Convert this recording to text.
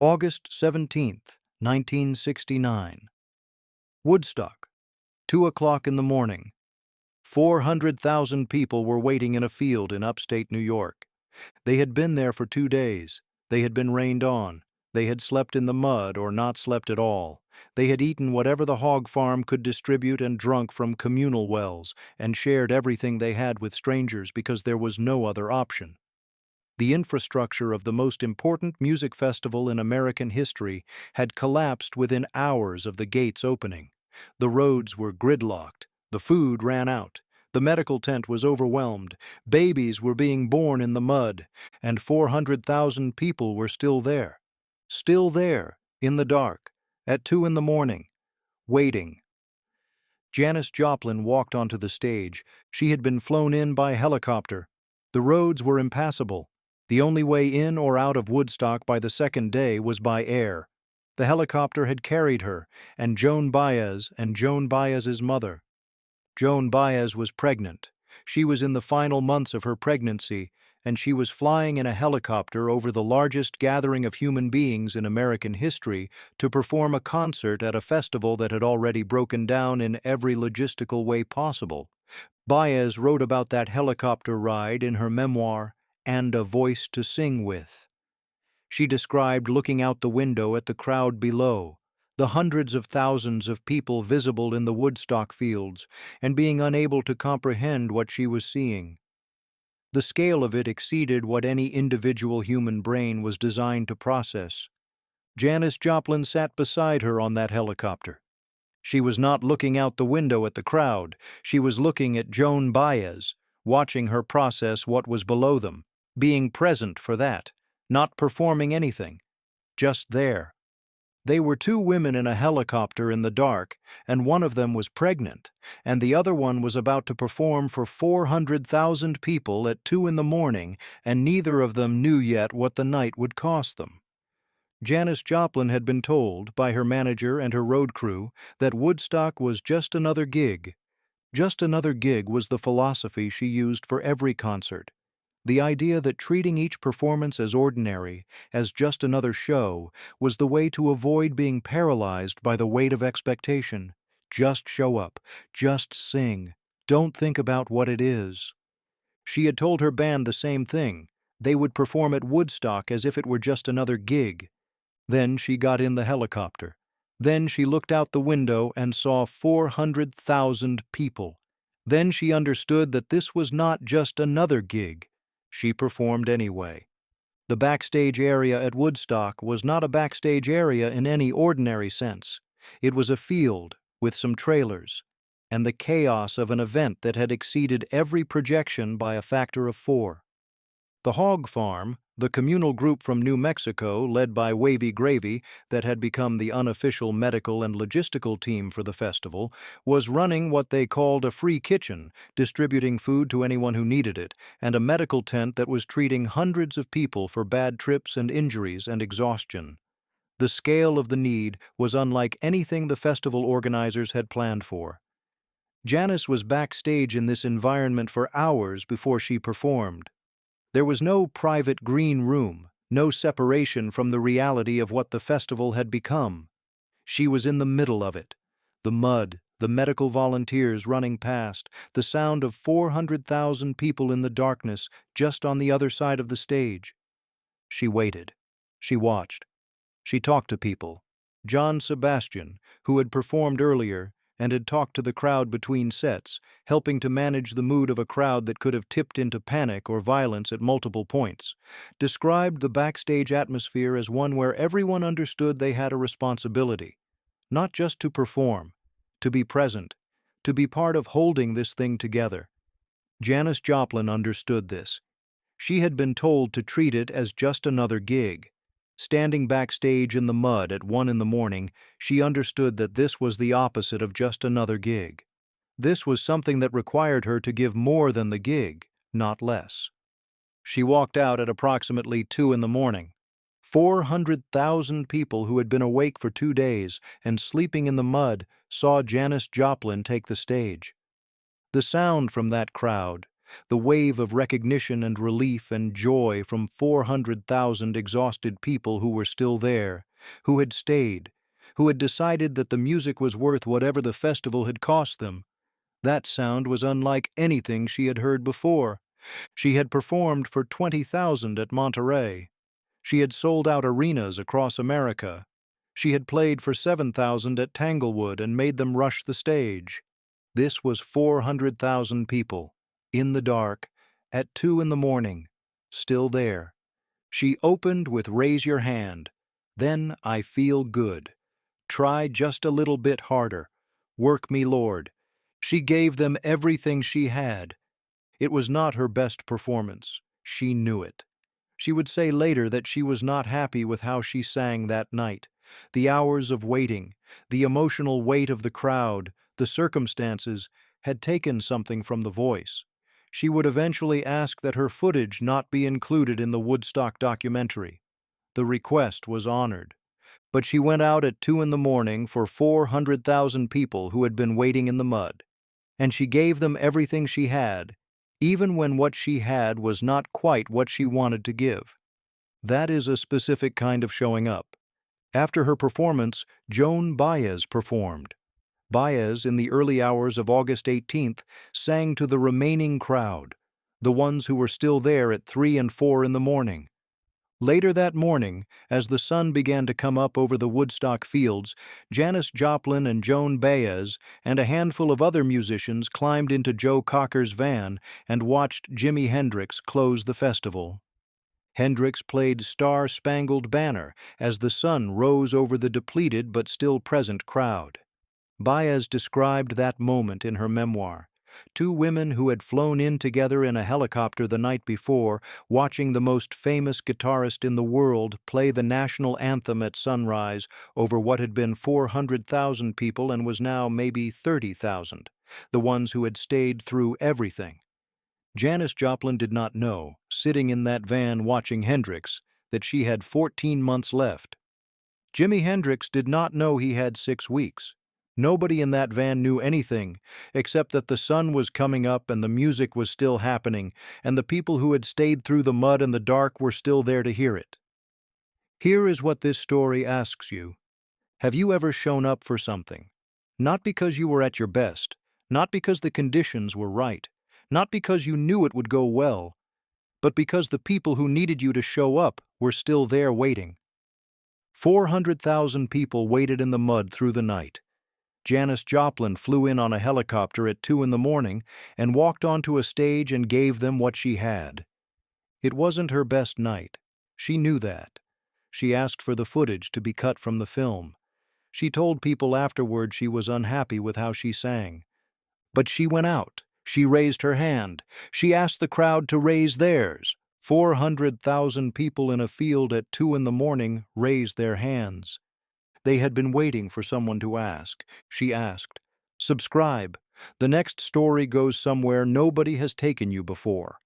August 17th, 1969. Woodstock, 2 o'clock in the morning. 400,000 people were waiting in a field in upstate New York. They had been there for 2 days. They had been rained on. They had slept in the mud or not slept at all. They had eaten whatever the hog farm could distribute and drunk from communal wells and shared everything they had with strangers because there was no other option. The infrastructure of the most important music festival in American history had collapsed within hours of the gates opening. The roads were gridlocked. The food ran out. The medical tent was overwhelmed. Babies were being born in the mud. And 400,000 people were still there. Still there, in the dark, at 2 in the morning, waiting. Janis Joplin walked onto the stage. She had been flown in by helicopter. The roads were impassable. The only way in or out of Woodstock by the second day was by air. The helicopter had carried her, and Joan Baez and Joan Baez's mother. Joan Baez was pregnant. She was in the final months of her pregnancy, and she was flying in a helicopter over the largest gathering of human beings in American history to perform a concert at a festival that had already broken down in every logistical way possible. Baez wrote about that helicopter ride in her memoir, And a Voice to Sing With. She described looking out the window at the crowd below, the hundreds of thousands of people visible in the Woodstock fields, and being unable to comprehend what she was seeing. The scale of it exceeded what any individual human brain was designed to process. Janis Joplin sat beside her on that helicopter. She was not looking out the window at the crowd. She was looking at Joan Baez, watching her process what was below them, being present for that, not performing anything, just there. They were 2 women in a helicopter in the dark, and one of them was pregnant, and the other one was about to perform for 400,000 people at 2 in the morning, and neither of them knew yet what the night would cost them. Janis Joplin had been told by her manager and her road crew that Woodstock was just another gig. Just another gig was the philosophy she used for every concert. The idea that treating each performance as ordinary, as just another show, was the way to avoid being paralyzed by the weight of expectation. Just show up. Just sing. Don't think about what it is. She had told her band the same thing. They would perform at Woodstock as if it were just another gig. Then she got in the helicopter. Then she looked out the window and saw 400,000 people. Then she understood that this was not just another gig. She performed anyway. The backstage area at Woodstock was not a backstage area in any ordinary sense. It was a field with some trailers, and the chaos of an event that had exceeded every projection by a factor of 4. The hog farm, the communal group from New Mexico led by Wavy Gravy that had become the unofficial medical and logistical team for the festival, was running what they called a free kitchen, distributing food to anyone who needed it, and a medical tent that was treating hundreds of people for bad trips and injuries and exhaustion. The scale of the need was unlike anything the festival organizers had planned for. Janis was backstage in this environment for hours before she performed. There was no private green room, no separation from the reality of what the festival had become. She was in the middle of it. The mud, the medical volunteers running past, the sound of 400,000 people in the darkness just on the other side of the stage. She waited. She watched. She talked to people. John Sebastian, who had performed earlier, and had talked to the crowd between sets, helping to manage the mood of a crowd that could have tipped into panic or violence at multiple points, described the backstage atmosphere as one where everyone understood they had a responsibility, not just to perform, to be present, to be part of holding this thing together. Janis Joplin understood this. She had been told to treat it as just another gig. Standing backstage in the mud at 1 in the morning, she understood that this was the opposite of just another gig. This was something that required her to give more than the gig, not less. She walked out at approximately 2 in the morning. 400,000 people who had been awake for 2 days and sleeping in the mud saw Janis Joplin take the stage. The sound from that crowd, The wave of recognition and relief and joy from 400,000 exhausted people who were still there, who had stayed, who had decided that the music was worth whatever the festival had cost them. That sound was unlike anything she had heard before. She had performed for 20,000 at Monterey. She had sold out arenas across America. She had played for 7,000 at Tanglewood and made them rush the stage. This was 400,000 people, in the dark, at 2 in the morning, still there. She opened with "Raise Your Hand," then "I Feel Good." "Try just a little bit harder. Work me, Lord." She gave them everything she had. It was not her best performance. She knew it. She would say later that she was not happy with how she sang that night. The hours of waiting, the emotional weight of the crowd, the circumstances, had taken something from the voice. She would eventually ask that her footage not be included in the Woodstock documentary. The request was honored. But she went out at 2 in the morning for 400,000 people who had been waiting in the mud. And she gave them everything she had, even when what she had was not quite what she wanted to give. That is a specific kind of showing up. After her performance, Joan Baez performed. Baez, in the early hours of August 18th, sang to the remaining crowd, the ones who were still there at 3 and 4 in the morning. Later that morning, as the sun began to come up over the Woodstock fields, Janis Joplin and Joan Baez and a handful of other musicians climbed into Joe Cocker's van and watched Jimi Hendrix close the festival. Hendrix played "Star-Spangled Banner" as the sun rose over the depleted but still present crowd. Baez described that moment in her memoir. Two women who had flown in together in a helicopter the night before, watching the most famous guitarist in the world play the national anthem at sunrise over what had been 400,000 people and was now maybe 30,000, the ones who had stayed through everything. Janis Joplin did not know, sitting in that van watching Hendrix, that she had 14 months left. Jimi Hendrix did not know he had 6 weeks. Nobody in that van knew anything, except that the sun was coming up and the music was still happening, and the people who had stayed through the mud and the dark were still there to hear it. Here is what this story asks you. Have you ever shown up for something? Not because you were at your best, not because the conditions were right, not because you knew it would go well, but because the people who needed you to show up were still there waiting. 400,000 people waited in the mud through the night. Janis Joplin flew in on a helicopter at 2 in the morning and walked onto a stage and gave them what she had. It wasn't her best night. She knew that. She asked for the footage to be cut from the film. She told people afterward she was unhappy with how she sang. But she went out. She raised her hand. She asked the crowd to raise theirs. 400,000 people in a field at 2 in the morning raised their hands. They had been waiting for someone to ask. She asked, "Subscribe. The next story goes somewhere nobody has taken you before."